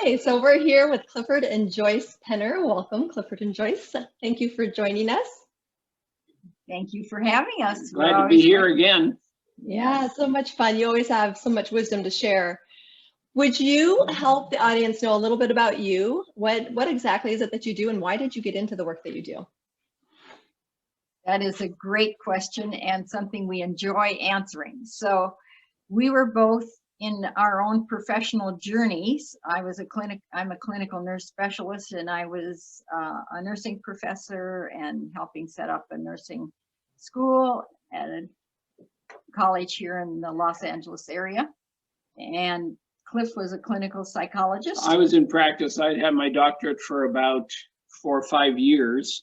Okay, so we're here with Clifford and Joyce Penner. Welcome, Clifford and Joyce. Thank you for joining us. Thank you for having us. Glad to be here again. Yeah, so much fun. You always have so much wisdom to share. Would you help the audience know a little bit about you? What exactly is it that you do, and why did you get into the work that you do? That is a great question and something we enjoy answering. So we were both in our own professional journeys. I'm a clinical nurse specialist, and I was a nursing professor and helping set up a nursing school at a college here in the Los Angeles area. And Cliff was a clinical psychologist. I was in practice. I'd had my doctorate for about 4 or 5 years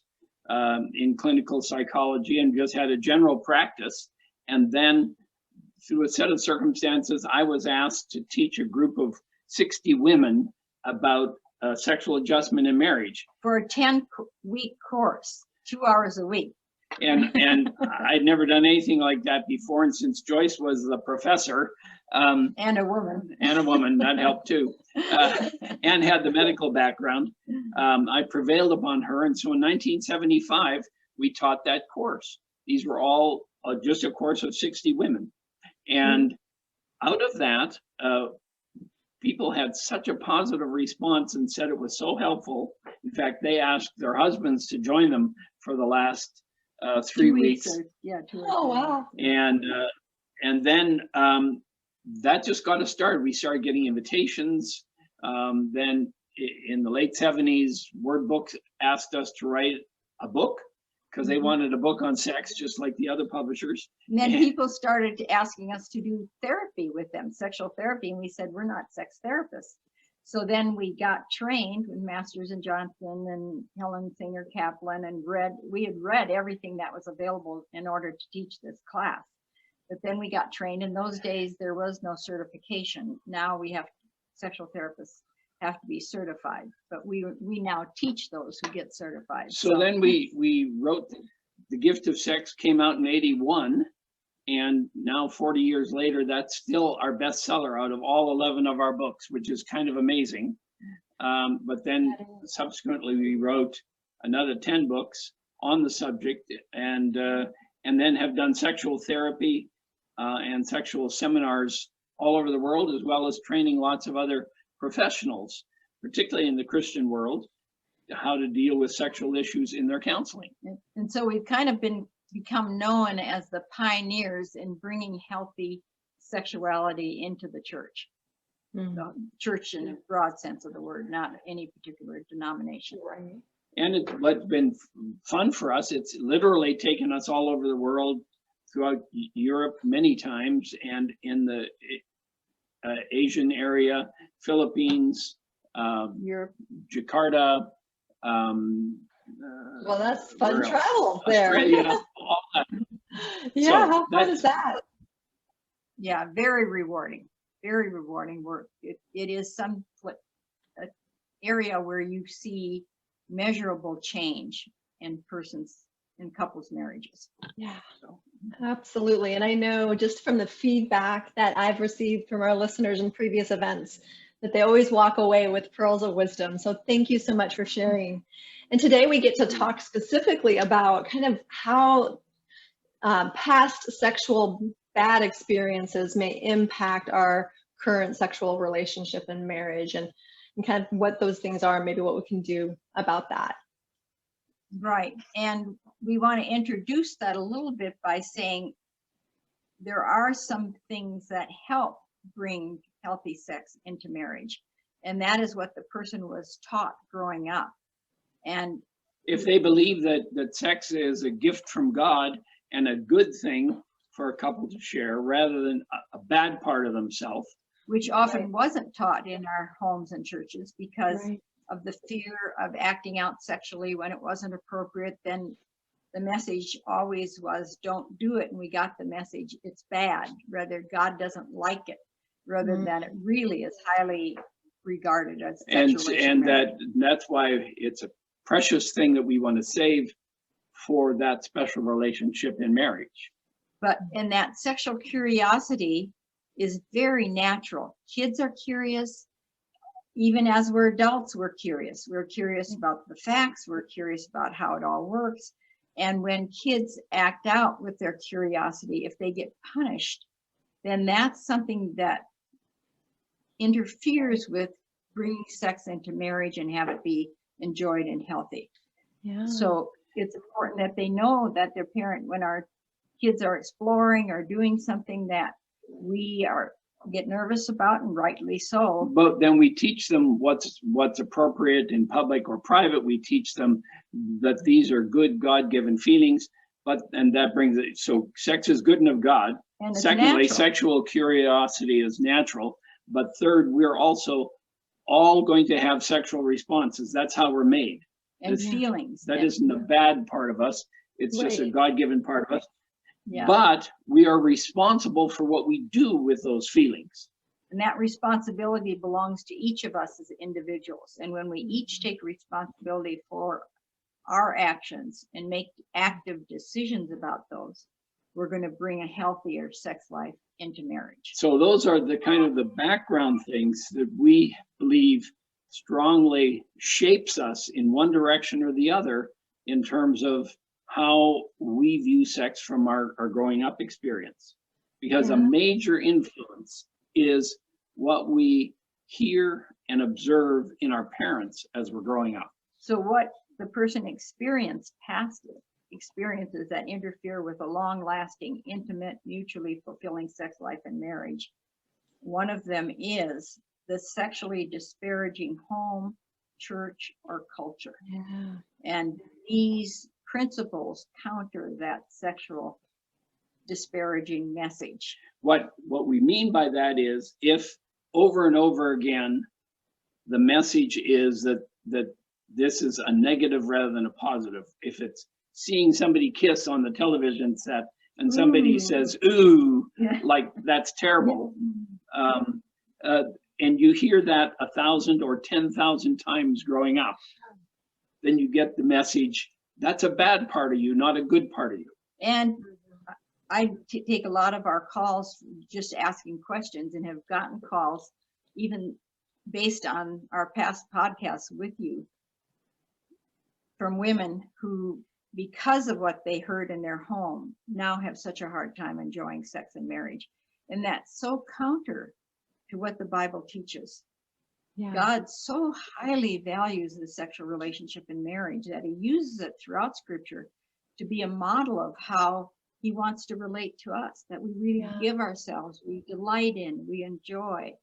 in clinical psychology and just had a general practice. And then through a set of circumstances, I was asked to teach a group of 60 women about sexual adjustment in marriage. For a 10-week course, 2 hours a week. And I'd never done anything like that before. And since Joyce was the professor, and a woman, that helped too, and had the medical background, I prevailed upon her. And so in 1975, we taught that course. These were all just a course of 60 women. And out of that, people had such a positive response and said it was so helpful. In fact, they asked their husbands to join them for the last 3 weeks. Yeah, 2 weeks. Oh, wow. And then that just got us started. We started getting invitations. Then in the late 70s, Word Books asked us to write a book because they wanted a book on sex, just like the other publishers. And then people started asking us to do therapy with them, sexual therapy, and we said, we're not sex therapists. So then we got trained with Masters and Johnson and Helen Singer Kaplan, and we had read everything that was available in order to teach this class. But then we got trained. In those days, there was no certification. Now we have sexual therapists have to be certified, but we now teach those who get certified. So then we wrote The Gift of Sex, came out in 81, and now 40 years later, that's still our bestseller out of all 11 of our books, which is kind of amazing. But then subsequently we wrote another 10 books on the subject, and then have done sexual therapy and sexual seminars all over the world, as well as training lots of other professionals, particularly in the Christian world, how to deal with sexual issues in their counseling. And so we've kind of become known as the pioneers in bringing healthy sexuality into the church. The church in a broad sense of the word, not any particular denomination. Right. And what's been fun for us, it's literally taken us all over the world, throughout Europe many times, and in the Asian area, Philippines, Europe, Jakarta. Well, that's fun travel there. Australia, all that. Yeah, So how fun is that? yeah, very rewarding work. It is an area where you see measurable change in couples' marriages. Yeah, So, absolutely. And I know just from the feedback that I've received from our listeners in previous events, that they always walk away with pearls of wisdom. So thank you so much for sharing. And today we get to talk specifically about kind of how past sexual bad experiences may impact our current sexual relationship and marriage, and kind of what those things are, and maybe what we can do about that. right. And we want to introduce that a little bit by saying there are some things that help bring healthy sex into marriage. And that is what the person was taught growing up. And If they believe that sex is a gift from God and a good thing for a couple to share rather than a bad part of themselves. which often wasn't taught in our homes and churches because Right. of the fear of acting out sexually when it wasn't appropriate. Then the message always was, don't do it. And we got the message, it's bad, rather God doesn't like it, rather than it really is highly regarded as sexual. And that's why it's a precious thing that we want to save for that special relationship in marriage. But in that sexual curiosity is very natural. Kids are curious. even as we're adults, we're curious. We're curious about the facts. We're curious about how it all works. And when kids act out with their curiosity, if they get punished, then that's something that interferes with bringing sex into marriage and have it be enjoyed and healthy. Yeah. So it's important that they know that their parent, when our kids are exploring or doing something that we get nervous about, and rightly so. But then we teach them what's appropriate in public or private. We teach them that these are good God-given feelings, and that brings it. So sex is good and of God. And it's Secondly, natural. sexual curiosity is natural. But third, we're also all going to have sexual responses. That's how we're made. And feelings. That isn't a bad part of us. It's just a God-given part of us. Yeah. But we are responsible for what we do with those feelings. And that responsibility belongs to each of us as individuals. And when we each take responsibility for our actions and make active decisions about those, we're going to bring a healthier sex life into marriage. So those are the kind of the background things that we believe strongly shapes us in one direction or the other in terms of how we view sex from our growing up experience. Because a major influence is what we hear and observe in our parents as we're growing up. So what the person experienced past experiences that interfere with a long-lasting, intimate, mutually fulfilling sex life and marriage. One of them is the sexually disparaging home, church, or culture. Yeah. And these principles counter that sexual disparaging message. What we mean by that is, if over and over again the message is that this is a negative rather than a positive. If it's seeing somebody kiss on the television set and somebody says, ooh, like that's terrible. And you hear that 1,000 or 10,000 times growing up, then you get the message, that's a bad part of you, not a good part of you. And I take a lot of our calls just asking questions, and have gotten calls even based on our past podcasts with you from women who, because of what they heard in their home, now have such a hard time enjoying sex and marriage. And that's so counter to what the Bible teaches. Yeah. God so highly values the sexual relationship in marriage that he uses it throughout scripture to be a model of how he wants to relate to us, that we really give ourselves, we delight in, we enjoy.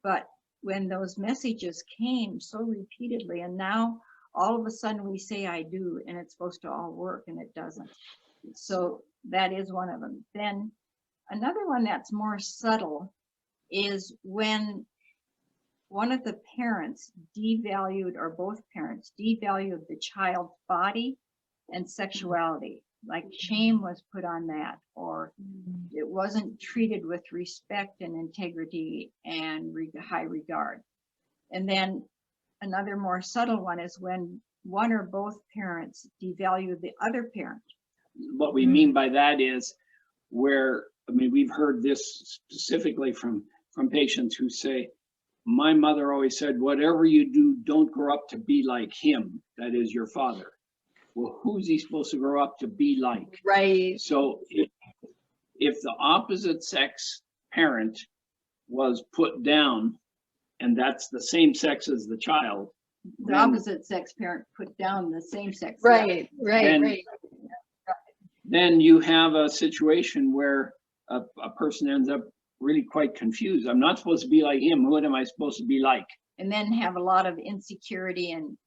But when those messages came so repeatedly, and now all of a sudden we say I do, and it's supposed to all work, and it doesn't. So that is one of them. Then another one that's more subtle is when one of the parents devalued, or both parents devalued, the child's body and sexuality. Like shame was put on that, or it wasn't treated with respect and integrity and high regard. And then another more subtle one is when one or both parents devalue the other parent. What we mean by that is where, I mean, we've heard this specifically from patients who say, my mother always said, whatever you do, don't grow up to be like him, that is your father. Well, who's he supposed to grow up to be like? Right. So if the opposite sex parent was put down, and that's the same sex as the child, The opposite sex parent put down the same sex. Right, Then- right. then you have a situation where a person ends up really quite confused. I'm not supposed to be like him. What am I supposed to be like? And then have a lot of insecurity and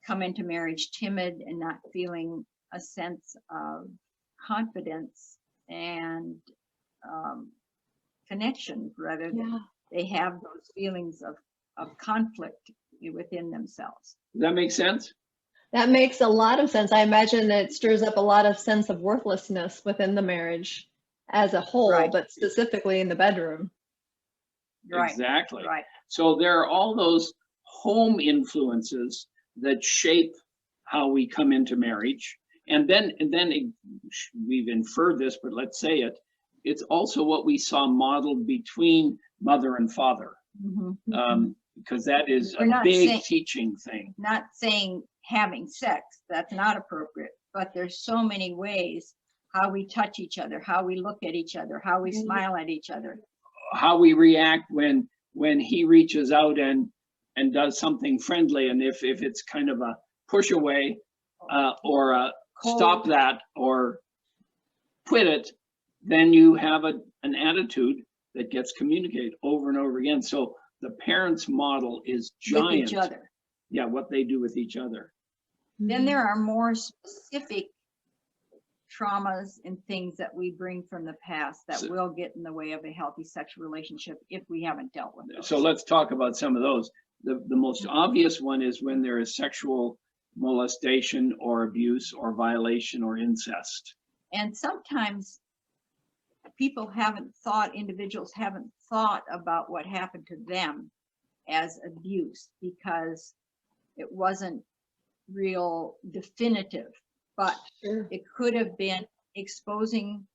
come into marriage timid and not feeling a sense of confidence and connection. Rather than they have those feelings of conflict within themselves. Does that make sense? That makes a lot of sense. I imagine it stirs up a lot of sense of worthlessness within the marriage as a whole, Right. but specifically in the bedroom. Right. Exactly. Right. So there are all those home influences that shape how we come into marriage. And then we've inferred this, but let's say it. It's also what we saw modeled between mother and father. Mm-hmm. because that is We're a not big saying- teaching thing. Not saying having sex, that's not appropriate, but there's so many ways how we touch each other, how we look at each other, how we smile at each other. How we react when he reaches out and does something friendly, and if it's kind of a push away or a stop that or quit it, then you have an attitude that gets communicated over and over again. So the parents' model is giant. With each other. Yeah, what they do with each other. Then there are more specific traumas and things that we bring from the past that will get in the way of a healthy sexual relationship if we haven't dealt with those. So let's talk about some of those. The most obvious one is when there is sexual molestation or abuse or violation or incest. And sometimes individuals haven't thought about what happened to them as abuse because it wasn't real definitive, but it could have been exposing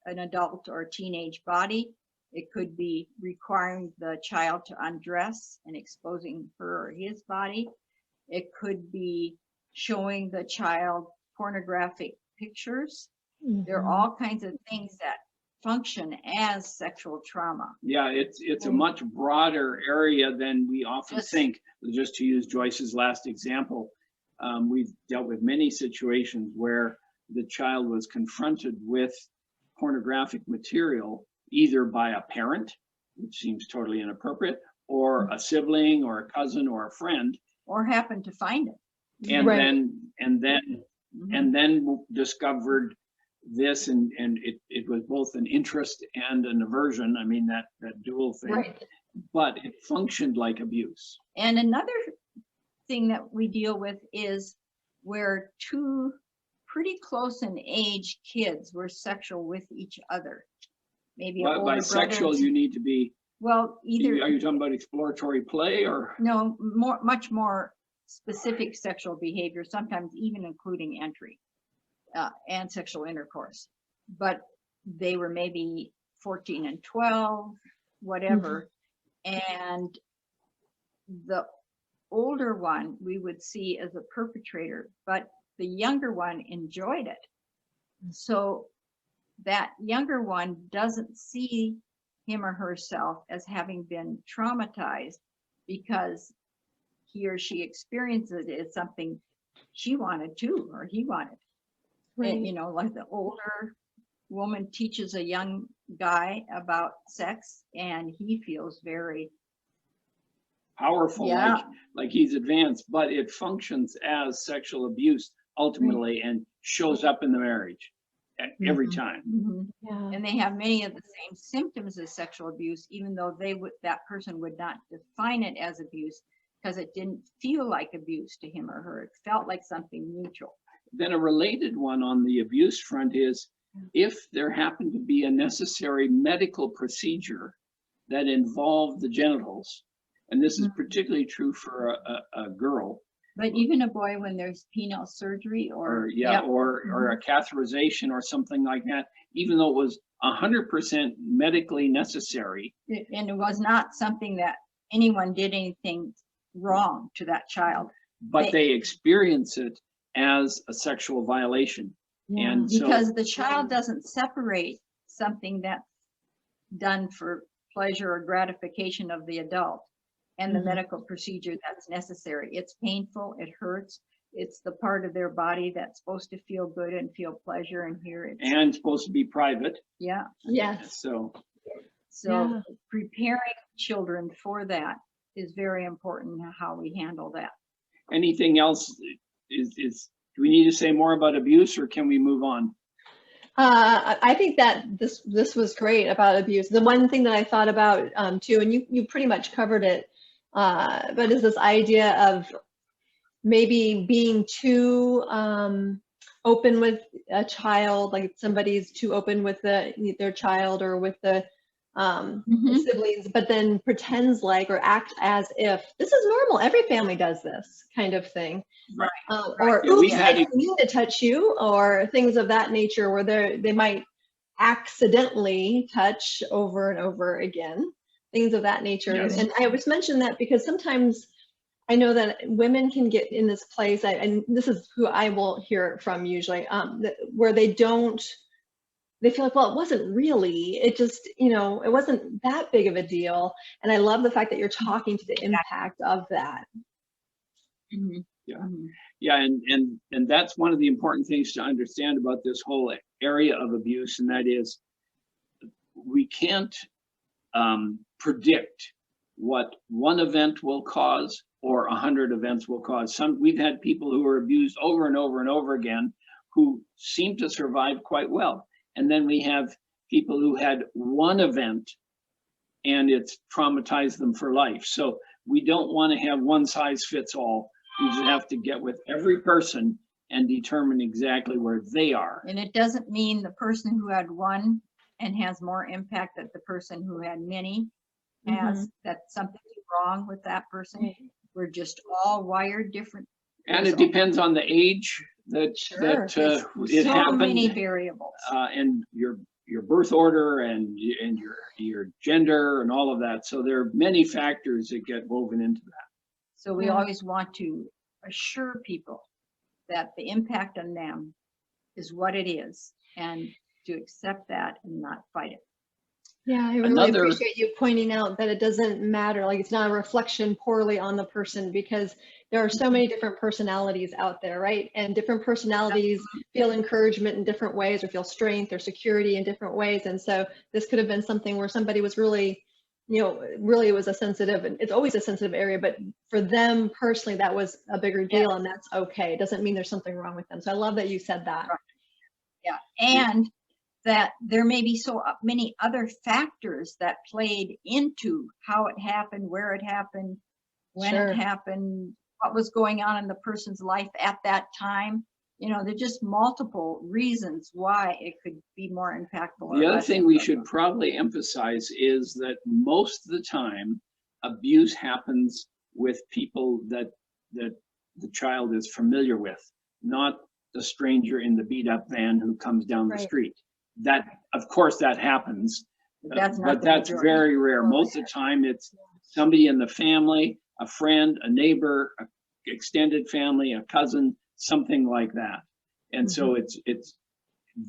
an adult or teenage body. It could be requiring the child to undress and exposing her or his body. It could be showing the child pornographic pictures. There are all kinds of things that function as sexual trauma. Yeah, it's a much broader area than we often think. Just to use Joyce's last example, we've dealt with many situations where the child was confronted with pornographic material, either by a parent, which seems totally inappropriate, or a sibling or a cousin or a friend, or happened to find it. And then discovered this, and it was both an interest and an aversion. I mean, that dual thing, but it functioned like abuse. And another thing that we deal with is where two pretty close in age kids were sexual with each other. Maybe by sexual, you need to be, either. Are you talking about exploratory play or? No, much more specific sexual behavior, sometimes even including entry and sexual intercourse. But they were maybe 14 and 12, whatever. And the older one we would see as a perpetrator, but the younger one enjoyed it. So that younger one doesn't see him or herself as having been traumatized because he or she experiences it as something she wanted to, or he wanted. And, like the older woman teaches a young guy about sex and he feels very powerful, like he's advanced, but it functions as sexual abuse ultimately and shows up in the marriage every time. And they have many of the same symptoms as sexual abuse, even though that person would not define it as abuse because it didn't feel like abuse to him or her. It felt like something neutral. Then a related one on the abuse front is if there happened to be a necessary medical procedure that involved the genitals, and this is particularly true for a girl. But even a boy, when there's penile surgery or a catheterization or something like that, even though it was 100% medically necessary. And it was not something that anyone did anything wrong to that child. But they experience it as a sexual violation. And because the child doesn't separate something that's done for pleasure or gratification of the adult and the medical procedure that's necessary. It's painful, it hurts, it's the part of their body that's supposed to feel good and feel pleasure, and here it's and supposed to be private. So preparing children for that is very important, how we handle that. Anything else do we need to say more about abuse, or can we move on? I think that this was great about abuse. The one thing that I thought about too, and you pretty much covered it, but is this idea of maybe being too open with a child, like somebody's too open with their child or with the siblings, but then pretends like or act as if this is normal. Every family does this kind of thing. Or oops, I didn't mean to touch you, or things of that nature, where they might accidentally touch over and over again. things of that nature. Yes. And I was mentioning that because sometimes I know that women can get in this place, and this is who I will hear it from usually, where they feel like, well, it wasn't really, it just, it wasn't that big of a deal. And I love the fact that you're talking to the impact of that. Mhm. Yeah. Mhm. Yeah, and that's one of the important things to understand about this whole area of abuse, and that is we can't predict what one event will cause or 100 events will cause. We've had people who are abused over and over and over again who seem to survive quite well, and then we have people who had one event and it's traumatized them for life. So we don't want to have one size fits all. We just have to get with every person and determine exactly where they are. And it doesn't mean the person who had one and has more impact than the person who had many has, that something's wrong with that person. Right. We're just all wired different. And it depends on the age that Sure. it So happened, many variables. and your birth order and your gender and all of that. So there are many factors that get woven into that. So we Yeah. always want to assure people that the impact on them is what it is, and to accept that and not fight it. Yeah, I really Another- appreciate you pointing out that it doesn't matter, like it's not a reflection poorly on the person, because there are so many different personalities out there, right? And different personalities feel encouragement in different ways, or feel strength or security in different ways. And so this could have been something where somebody was really, really it was a sensitive, and it's always a sensitive area, but for them personally, that was a bigger deal, and that's okay. It doesn't mean there's something wrong with them. So I love that you said that. Right. Yeah, and that there may be so many other factors that played into how it happened, where it happened, when Sure. it happened, what was going on in the person's life at that time. There're just multiple reasons why it could be more impactful. The other thing we should probably emphasize is that most of the time, abuse happens with people that the child is familiar with, not the stranger in the beat up van who comes down the Right. street. That, of course, that happens, That's not but the that's majority. very rare. Most of the time, it's somebody in the family, a friend, a neighbor, a extended family, a cousin, something like that. And so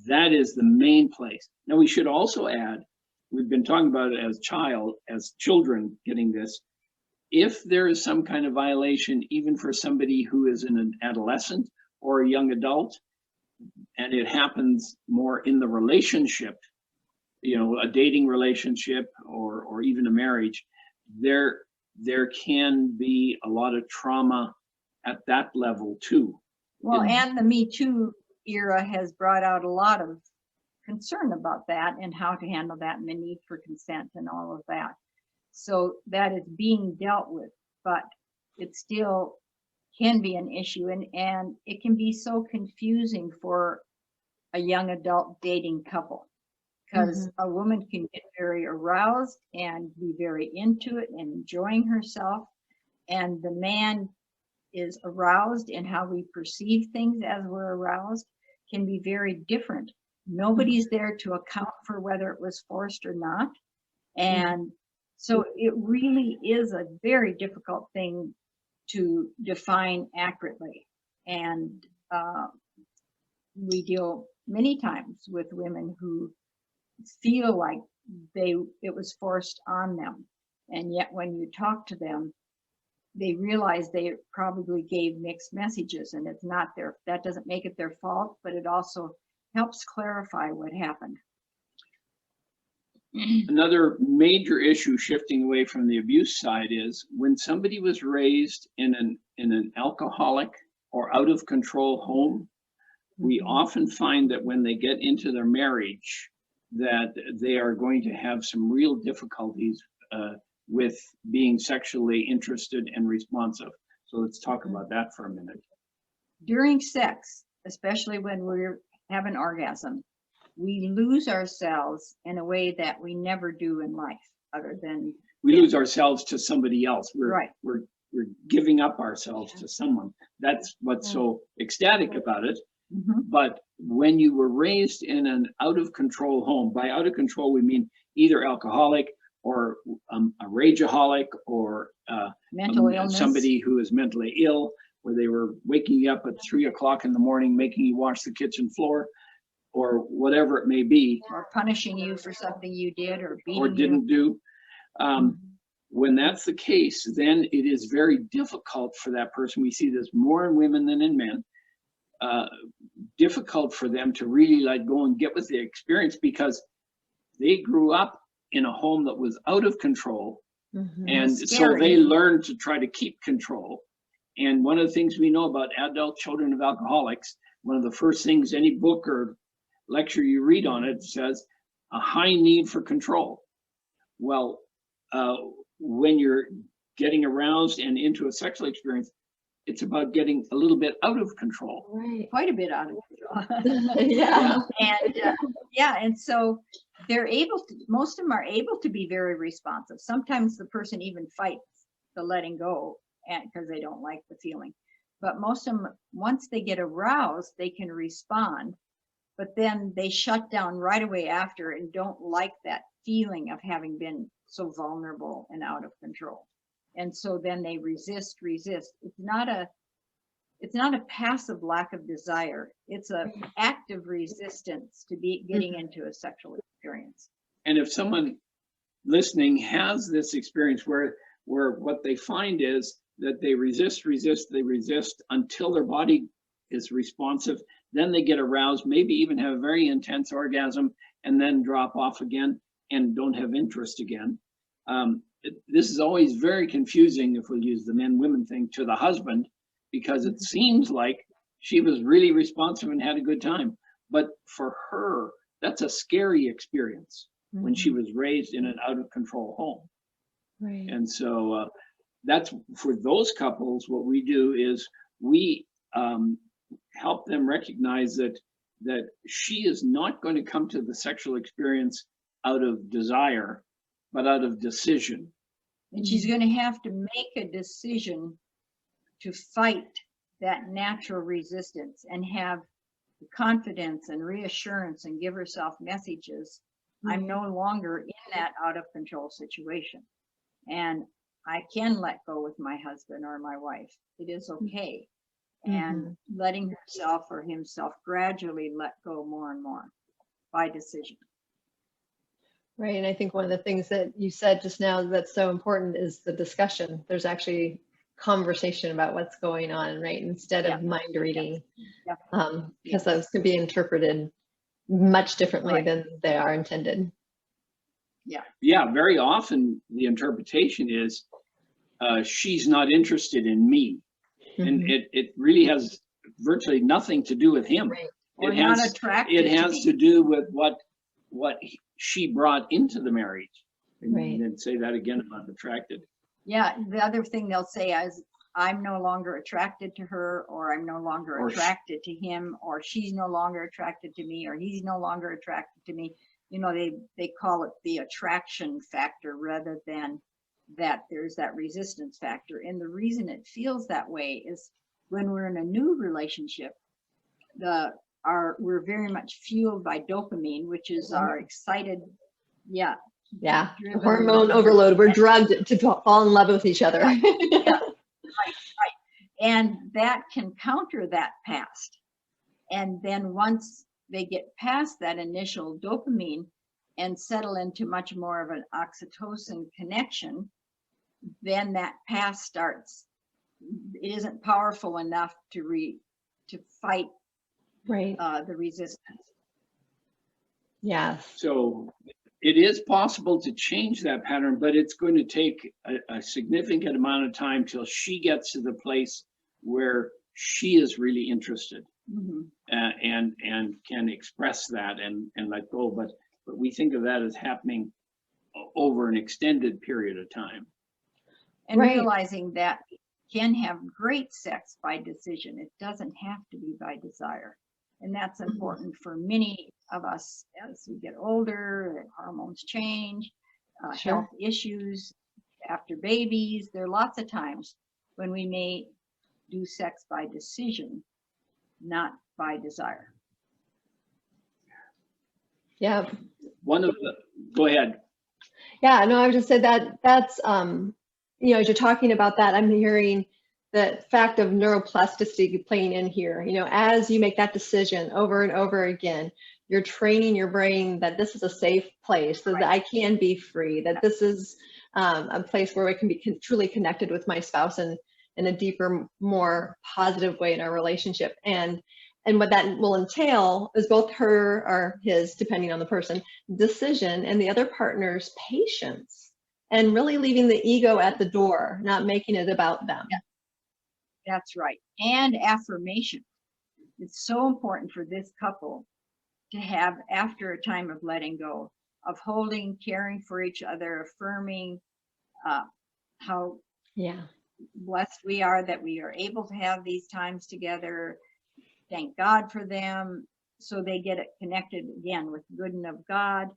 that is the main place. Now we should also add, we've been talking about it as children getting this. If there is some kind of violation, even for somebody who is an adolescent or a young adult, and it happens more in the relationship, a dating relationship or even a marriage, there can be a lot of trauma at that level too. Well, and the Me Too era has brought out a lot of concern about that and how to handle that, and the need for consent and all of that. So that is being dealt with, but it still can be an issue, and it can be so confusing for a young adult dating couple, because a woman can get very aroused and be very into it and enjoying herself, and the man is aroused, and how we perceive things as we're aroused can be very different. Nobody's there to account for whether it was forced or not. And so it really is a very difficult thing to define accurately. And we deal many times with women who feel like it was forced on them. And yet when you talk to them, they realize they probably gave mixed messages, and it's not that doesn't make it their fault, but it also helps clarify what happened. Another major issue, shifting away from the abuse side, is when somebody was raised in an alcoholic or out of control home, we often find that when they get into their marriage, that they are going to have some real difficulties with being sexually interested and responsive. So let's talk about that for a minute. During sex, especially when we're having orgasm, we lose ourselves in a way that we never do in life, other than we lose ourselves to somebody else. We're giving up ourselves to someone. That's what's so ecstatic about it. But when you were raised in an out of control home, by out of control we mean either alcoholic or a rageaholic, or Mental illness. somebody who is mentally ill, where they were waking you up at 3 o'clock in the morning, making you wash the kitchen floor, or whatever it may be, Or punishing you for something you did or beating or didn't do. When that's the case, then it is very difficult for that person. We see this more in women than in men. Difficult for them to really let go and get with the experience, because they grew up in a home that was out of control. And so Scary. they learned to try to keep control. And one of the things we know about adult children of alcoholics, one of the first things any book or lecture you read on it says, a high need for control. Well, when you're getting aroused and into a sexual experience, it's about getting a little bit out of control. Right. Quite a bit out of control. Yeah. And yeah, and so they're able to, most of them are able to be very responsive. Sometimes the person even fights the letting go, and because they don't like the feeling. But most of them, once they get aroused, they can respond, but then they shut down right away after and don't like that feeling of having been so vulnerable and out of control. And so then they resist. It's not a passive lack of desire. It's a active resistance to be getting into a sexual experience. And if someone listening has this experience where what they find is that they resist until their body is responsive, then they get aroused, maybe even have a very intense orgasm, and then drop off again and don't have interest again. This is always very confusing, if we'll use the men-women thing, to the husband, because it seems like she was really responsive and had a good time. But for her, that's a scary experience when she was raised in an out-of-control home. Right. And so that's for those couples. What we do is we help them recognize that she is not going to come to the sexual experience out of desire, but out of decision. And she's going to have to make a decision to fight that natural resistance and have the confidence and reassurance and give herself messages. I'm no longer in that out of control situation, and I can let go with my husband or my wife. It is okay. And letting herself or himself gradually let go more and more by decision. Right. And I think one of the things that you said just now that's so important is the discussion. There's actually conversation about what's going on, right? Instead of mind reading, because those can be interpreted much differently than they are intended. Yeah, very often the interpretation is she's not interested in me. And it really has virtually nothing to do with him. Right. Or not attracted it has to do with what she brought into the marriage. And then say that again about attracted. Yeah, the other thing they'll say is, I'm no longer attracted to her, or I'm no longer attracted to him, or she's no longer attracted to me, or he's no longer attracted to me. You know, they call it the attraction factor rather than that there's that resistance factor. And the reason it feels that way is when we're in a new relationship, we're very much fueled by dopamine, which is our excited, hormone overload. We're drugged to fall in love with each other. Right. And that can counter that past. And then once they get past that initial dopamine and settle into much more of an oxytocin connection, then that past starts. It isn't powerful enough to fight the resistance. Yeah. So it is possible to change that pattern, but it's going to take a significant amount of time till she gets to the place where she is really interested and can express that and let go. But we think of that as happening over an extended period of time. And realizing that can have great sex by decision. It doesn't have to be by desire. And that's important for many of us as we get older, hormones change, health issues after babies. There are lots of times when we may do sex by decision, not by desire. Yeah. Go ahead. Yeah, no, I would just say that that's, you know, as you're talking about that, I'm hearing the fact of neuroplasticity playing in here. You know, as you make that decision over and over again, you're training your brain that this is a safe place, so that I can be free, that this is a place where I can be truly connected with my spouse and in a deeper, more positive way in our relationship. And what that will entail is both her or his, depending on the person, decision and the other partner's patience, and really leaving the ego at the door, not making it about them. Yeah, that's right. And affirmation. It's so important for this couple to have, after a time of letting go, of holding, caring for each other, affirming how blessed we are that we are able to have these times together. Thank God for them. So they get it connected again with the good and of God.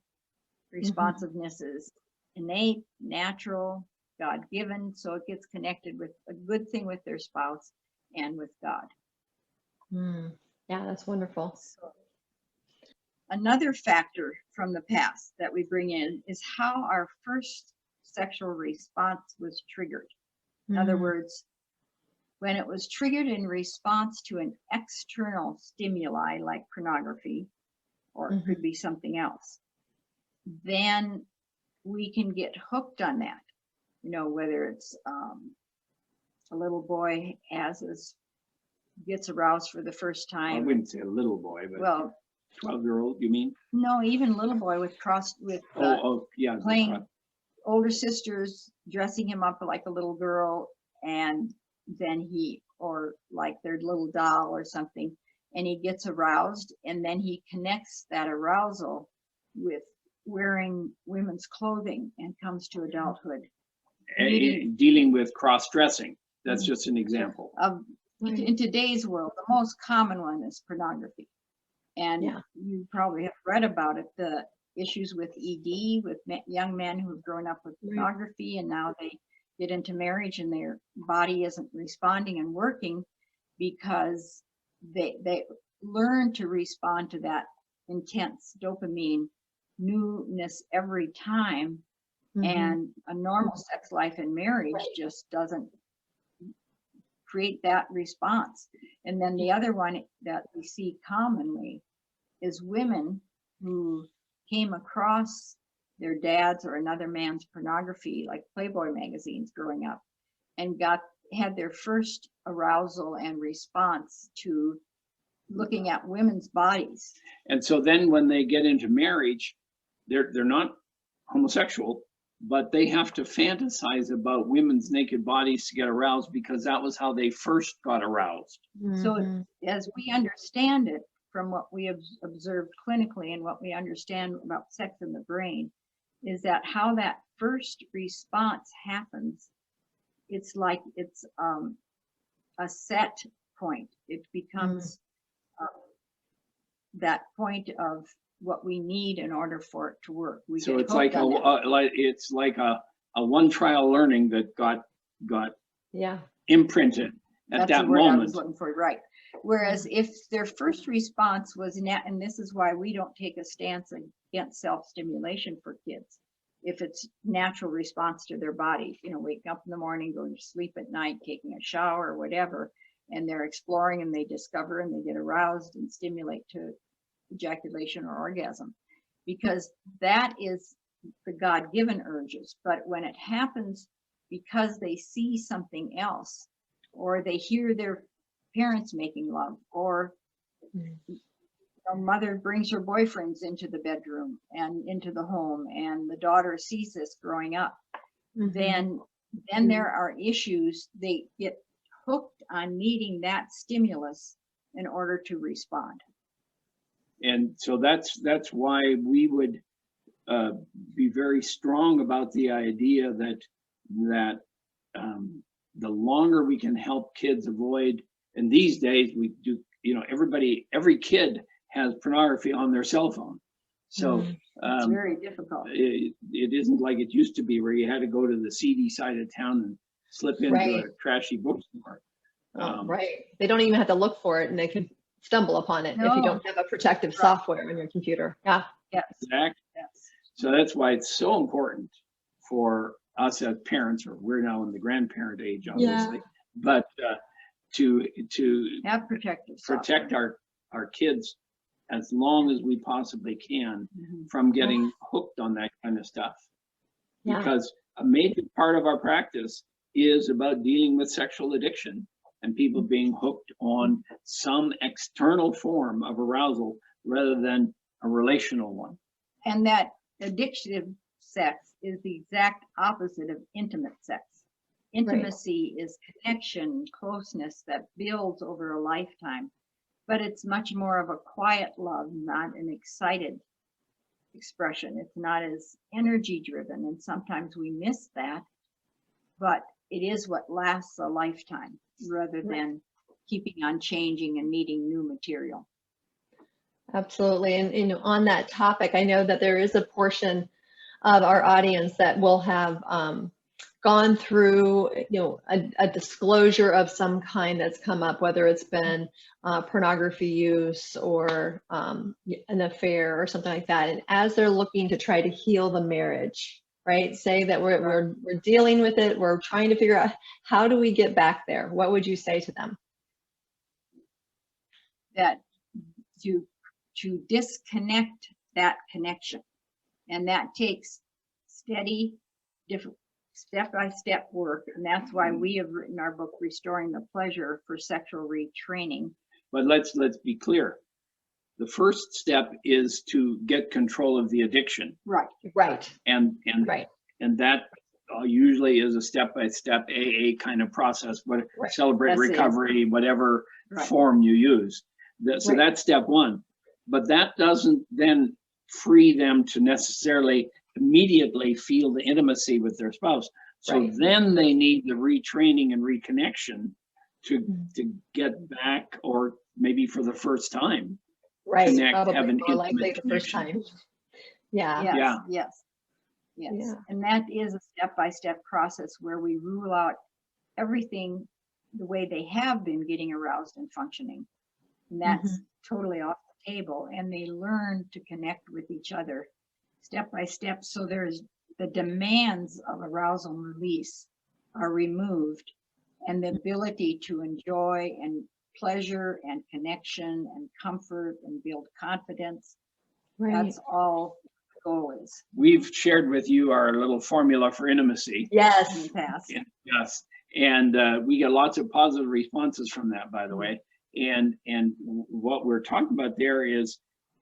Responsiveness is innate, natural, God-given. So it gets connected with a good thing with their spouse and with God. Yeah, that's wonderful. So another factor from the past that we bring in is how our first sexual response was triggered. In other words, when it was triggered in response to an external stimuli like pornography, or it could be something else, then we can get hooked on that. You know, whether it's a little boy gets aroused for the first time. I wouldn't say a little boy, but well, 12-year-old, you mean? No, even little boy with Yeah, playing older sisters, dressing him up like a little girl, and then or like their little doll or something, and he gets aroused, and then he connects that arousal with wearing women's clothing and comes to adulthood. Dealing with cross-dressing. That's just an example. In today's world, the most common one is pornography. And you probably have read about it, the issues with ED, with young men who have grown up with pornography, and now they get into marriage and their body isn't responding and working because they learn to respond to that intense dopamine newness every time. And a normal sex life in marriage just doesn't create that response. And then the other one that we see commonly is women who came across their dad's or another man's pornography, like Playboy magazines, growing up, and had their first arousal and response to looking at women's bodies. And so then when they get into marriage, they're not homosexual, but they have to fantasize about women's naked bodies to get aroused because that was how they first got aroused. So as we understand it, from what we have observed clinically and what we understand about sex in the brain, is that how that first response happens, it's like it's a set point. It becomes that point of what we need in order for it to work. So it's like a one trial learning that got imprinted at that moment. I was looking for, right? Whereas if their first response was and this is why we don't take a stance against self-stimulation for kids. If it's natural response to their body, you know, waking up in the morning, going to sleep at night, taking a shower or whatever, and they're exploring and they discover and they get aroused and stimulate to ejaculation or orgasm, because that is the God-given urges. But when it happens because they see something else, or they hear their parents making love, or a mother brings her boyfriends into the bedroom and into the home, and the daughter sees this growing up, then there are issues. They get hooked on needing that stimulus in order to respond. And so that's why we would be very strong about the idea that the longer we can help kids avoid, and these days we do, you know, every kid has pornography on their cell phone. So it's very difficult. It isn't like it used to be where you had to go to the seedy side of town and slip into a trashy bookstore. They don't even have to look for it, and they can stumble upon it if you don't have a protective software on your computer. Yes. Exactly. Yes. So that's why it's so important for us as parents, or we're now in the grandparent age, obviously, but to Have protective protect software. our kids as long as we possibly can Mhm. from getting hooked on that kind of stuff. Yeah. Because a major part of our practice is about dealing with sexual addiction and people being hooked on some external form of arousal rather than a relational one. And that addictive sex is the exact opposite of intimate sex. Intimacy is connection, closeness that builds over a lifetime, but it's much more of a quiet love, not an excited expression. It's not as energy driven, and sometimes we miss that, but it is what lasts a lifetime rather than keeping on changing and needing new material. Absolutely. And on that topic, I know that there is a portion of our audience that will have gone through, a disclosure of some kind that's come up, whether it's been pornography use or an affair or something like that. And as they're looking to try to heal the marriage, right? Say that we're dealing with it, we're trying to figure out how do we get back there? What would you say to them? That to disconnect that connection, and that takes steady, different step-by-step work, and that's why we have written our book, Restoring the Pleasure for Sexual Retraining. But let's be clear. The first step is to get control of the addiction. Right. And Right. and that usually is a step-by-step AA kind of process, but celebrate That's recovery, whatever Right. form you use. So that's step one. But that doesn't then free them to necessarily immediately feel the intimacy with their spouse. So then they need the retraining and reconnection to get back, or maybe for the first time, connect, Probably have an more likely intimate the first connection. time. Yeah. Yes. Yeah. And that is a step-by-step process where we rule out everything the way they have been getting aroused and functioning. And that's totally off the table. And they learn to connect with each other step by step. So there's the demands of arousal and release are removed, and the ability to enjoy and pleasure and connection and comfort and build confidence. That's all the goal is. We've shared with you our little formula for intimacy. In Yes. the past. Yes, and we get lots of positive responses from that, by the way. And what we're talking about there is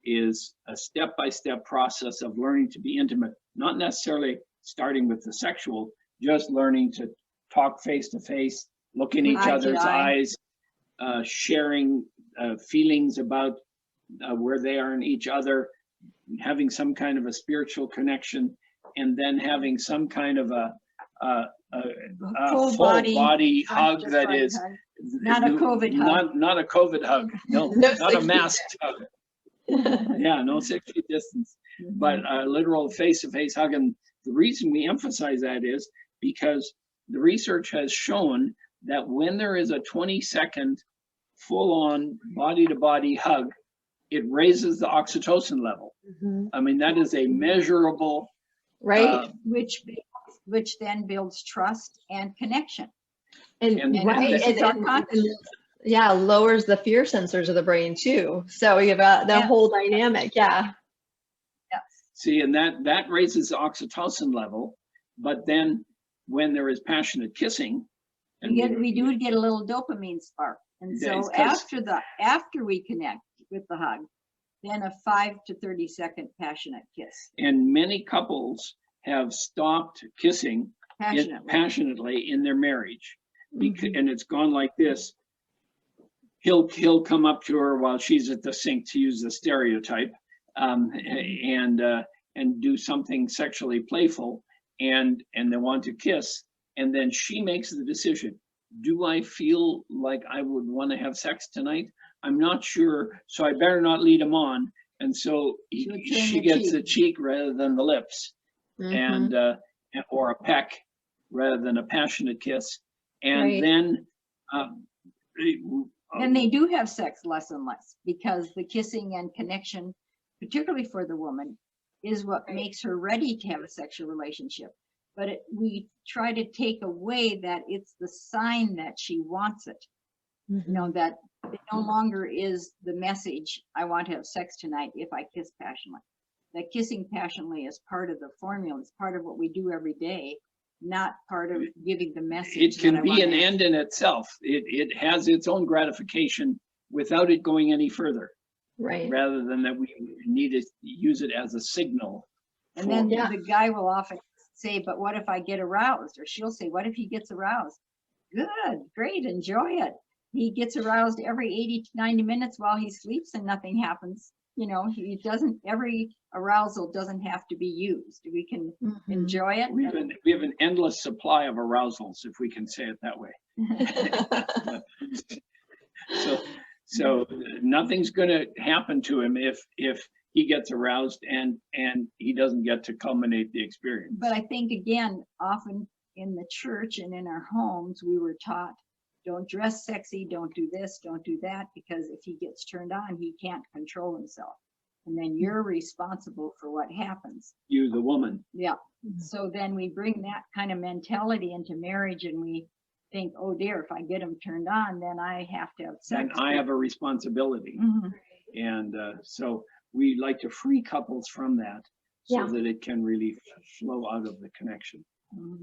a step-by-step process of learning to be intimate, not necessarily starting with the sexual, just learning to talk face to face, look in each Eye to other's eye. eyes, sharing feelings about where they are in each other, having some kind of a spiritual connection, and then having some kind of a full body hug just that like is hug. Not a COVID hug. not a COVID hug, no, No not 6 a feet. masked hug. Yeah, no 6 feet distance, but a literal face-to-face hug. And the reason we emphasize that is because the research has shown that when there is a 20-second full-on body-to-body hug, it raises the oxytocin level. I mean, that is a measurable, Right. Which then builds trust and connection. And increases our confidence. yeah, lowers the fear sensors of the brain too. So you have the whole dynamic. Yeah. see, and that raises the oxytocin level. But then when there is passionate kissing, and We do get a little dopamine spark. And Yeah, so it's 'cause- after we connect with the hug, then a 5 to 30 second passionate kiss. and many couples have stopped kissing passionately in their marriage, and it's gone like this. He'll come up to her while she's at the sink, to use the stereotype, and do something sexually playful, and they want to kiss, and then she makes the decision: do I feel like I would want to have sex tonight? I'm not sure, so I better not lead him on. And so she gets the cheek rather than the lips, and or a peck rather than a passionate kiss, and then and they do have sex less and less, because the kissing and connection, particularly for the woman, is what makes her ready to have a sexual relationship. but we try to take away that it's the sign that she wants it. You know, that it no longer is the message, I want to have sex tonight if I kiss passionately. That kissing passionately is part of the formula. It's part of what we do every day, not part of giving the message. It can be an end in itself. It has its own gratification without it going any further. Right. Rather than that we need to use it as a signal. And then the guy will often say, but what if I get aroused? Or she'll say, what if he gets aroused? Good, great, enjoy it. He gets aroused every 80 to 90 minutes while he sleeps and nothing happens. You know, he doesn't, every arousal doesn't have to be used. We can enjoy it. We have an endless supply of arousals, if we can say it that way. So nothing's going to happen to him if he gets aroused and he doesn't get to culminate the experience. But I think, again, often in the church and in our homes, we were taught, don't dress sexy, don't do this, don't do that, because if he gets turned on, he can't control himself. And then you're responsible for what happens. You, the woman. Yeah. So then we bring that kind of mentality into marriage, and we think, oh dear, if I get him turned on, then I have to have sex. And I have a responsibility. And so we like to free couples from that so that it can really flow out of the connection.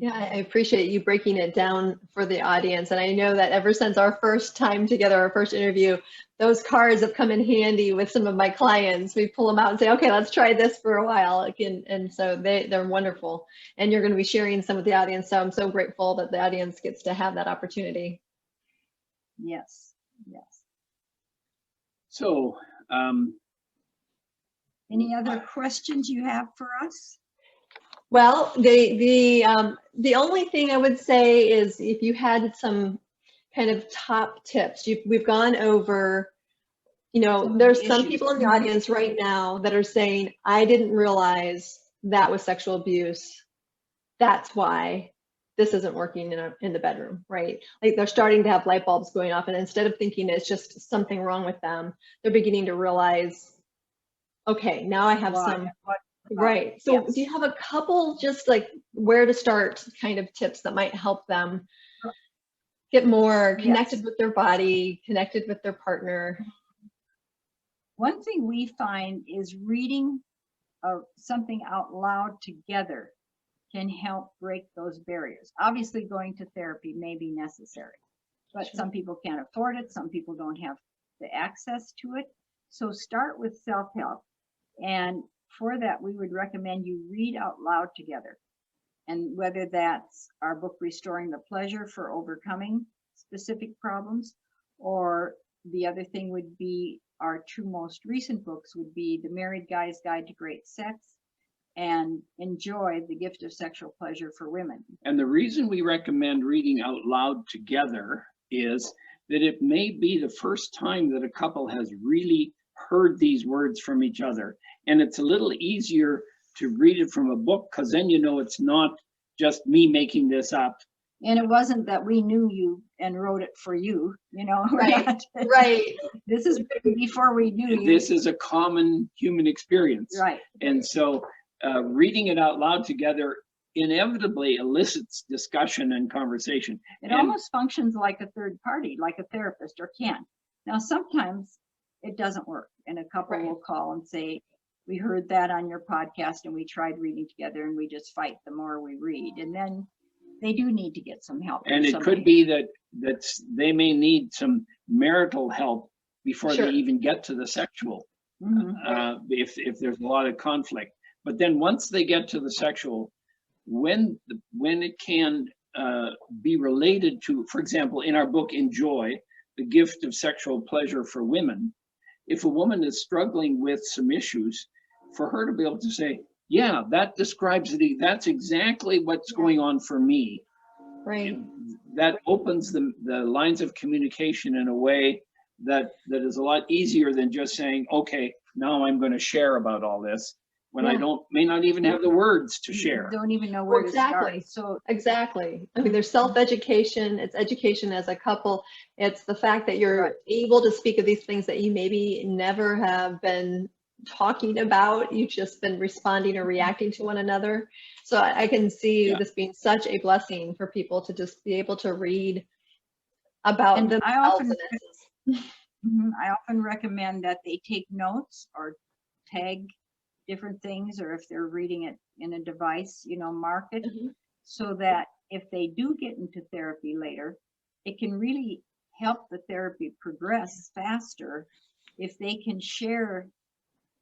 Yeah, I appreciate you breaking it down for the audience. And I know that ever since our first time together, our first interview, those cards have come in handy with some of my clients. We pull them out and say, okay, let's try this for a while. And so they're wonderful. And you're going to be sharing some with the audience. So I'm so grateful that the audience gets to have that opportunity. Yes, yes. So, any other questions you have for us? Well, the only thing I would say is if you had some kind of top tips, we've gone over, you know, there's some people in the audience right now that are saying, I didn't realize that was sexual abuse. That's why this isn't working in the bedroom, right? Like they're starting to have light bulbs going off, and instead of thinking it's just something wrong with them, they're beginning to realize, okay, now I have some. Right. So do you have a couple just like where to start kind of tips that might help them get more connected with their body, connected with their partner? One thing we find is reading something out loud together can help break those barriers. Obviously, going to therapy may be necessary, but some people can't afford it. Some people don't have the access to it. So start with self-help. And for that, we would recommend you read out loud together. And whether that's our book, Restoring the Pleasure for Overcoming Specific Problems, or the other thing would be our two most recent books would be The Married Guy's Guide to Great Sex and Enjoy, the Gift of Sexual Pleasure for Women. And the reason we recommend reading out loud together is that it may be the first time that a couple has really heard these words from each other. And it's a little easier to read it from a book because then you know it's not just me making this up. And it wasn't that we knew you and wrote it for you, you know. Right, right. This is before we knew you. This is a common human experience. Right. And so reading it out loud together inevitably elicits discussion and conversation. It almost functions like a third party, like a therapist, or can. Now, sometimes it doesn't work. And a couple will call and say, we heard that on your podcast and we tried reading together and we just fight the more we read. And then they do need to get some help. And it could be that they may need some marital help before they even get to the sexual, if there's a lot of conflict. But then once they get to the sexual, when it can be related to, for example, in our book, Enjoy, the Gift of Sexual Pleasure for Women, if a woman is struggling with some issues, for her to be able to say, yeah, that describes it. That's exactly what's going on for me. Right. That opens the lines of communication in a way that is a lot easier than just saying, okay, now I'm going to share about all this when I may not even have the words to share. Don't even know where to start. So exactly. I mean, there's self-education, it's education as a couple. It's the fact that you're able to speak of these things that you maybe never have been talking about. You've just been responding or reacting to one another. So I can see this being such a blessing for people to just be able to read about And themselves. I often recommend that they take notes or tag different things, or if they're reading it in a device, mark it, so that if they do get into therapy later, it can really help the therapy progress faster if they can share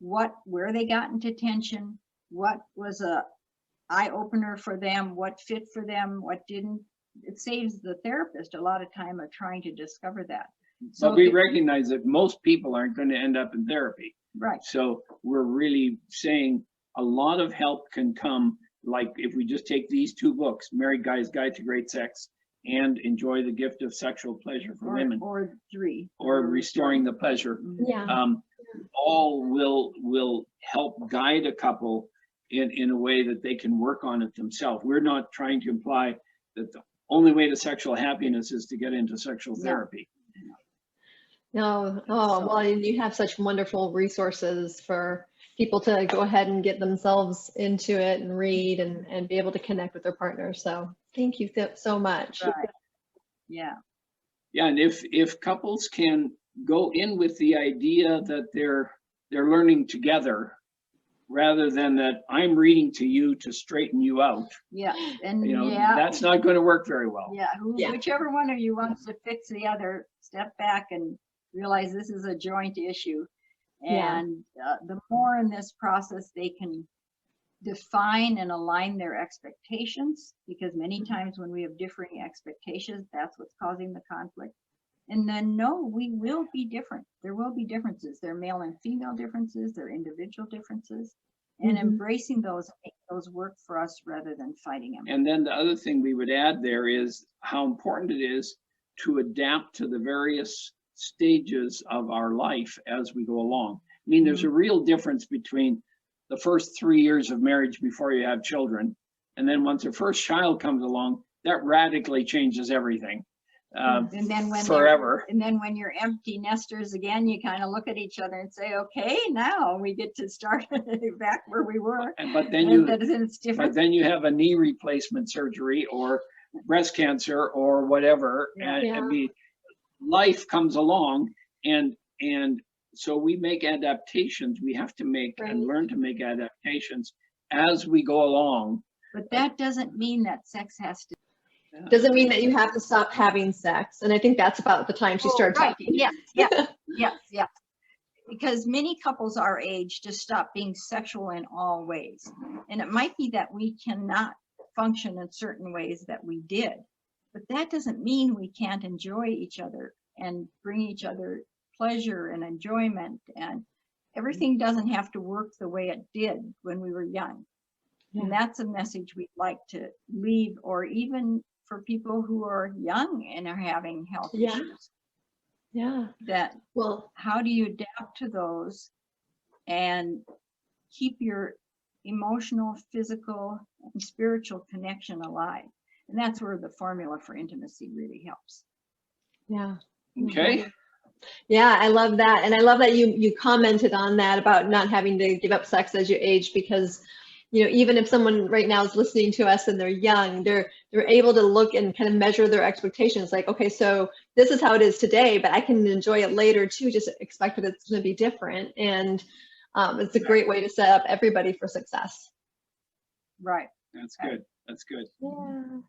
where they got into tension, what was a eye opener for them, what fit for them, what didn't. It saves the therapist a lot of time of trying to discover that. So we recognize that most people aren't going to end up in therapy. Right. So we're really saying a lot of help can come, like if we just take these two books, Married Guy's Guide to Great Sex and Enjoy the Gift of Sexual Pleasure for Women. Or three. Or Restoring the Pleasure. Yeah. All will help guide a couple in a way that they can work on it themselves. We're not trying to imply that the only way to sexual happiness is to get into sexual therapy. No. Oh, well, and you have such wonderful resources for people to go ahead and get themselves into it and read and be able to connect with their partners. So thank you so much. Right. Yeah. Yeah, and if couples can go in with the idea that they're learning together, rather than that I'm reading to you to straighten you out. Yeah, and that's not going to work very well. Yeah, whichever one of you wants to fix the other, step back and realize this is a joint issue. And the more in this process they can define and align their expectations, because many times when we have differing expectations, that's what's causing the conflict. And then we will be different. There will be differences. There are male and female differences, there are individual differences, and embracing those, make those work for us rather than fighting them. And then the other thing we would add there is how important it is to adapt to the various stages of our life as we go along. I mean, there's a real difference between the first 3 years of marriage before you have children, and then once the first child comes along, that radically changes everything. And then forever. And then when you're empty nesters again, you kind of look at each other and say, okay, now we get to start back where we were. But then you have a knee replacement surgery or breast cancer or whatever. And life comes along, and so we make adaptations. We have to make and learn to make adaptations as we go along. But that doesn't mean that sex has to. Doesn't mean that you have to stop having sex. And I think that's about the time she started talking. Yeah. Because many couples our age just stop being sexual in all ways. And it might be that we cannot function in certain ways that we did, but that doesn't mean we can't enjoy each other and bring each other pleasure and enjoyment, and everything doesn't have to work the way it did when we were young. And that's a message we'd like to leave, or even for people who are young and are having health issues. That, how do you adapt to those and keep your emotional, physical, and spiritual connection alive? And that's where the formula for intimacy really helps. Okay. Yeah, I love that. And I love that you commented on that about not having to give up sex as you age, because even if someone right now is listening to us and they're young, they're able to look and kind of measure their expectations. Like, okay, so this is how it is today, but I can enjoy it later too. Just expect that it's going to be different. And it's a great way to set up everybody for success. Right. That's good. That's good. Yeah.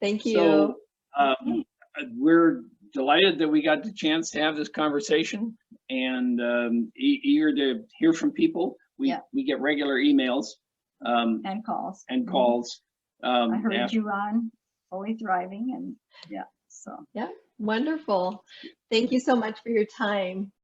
Thank you. So we're delighted that we got the chance to have this conversation, and eager to hear from people. We get regular emails and calls. I heard you on Fully Thriving, and so. Yeah, wonderful. Thank you so much for your time.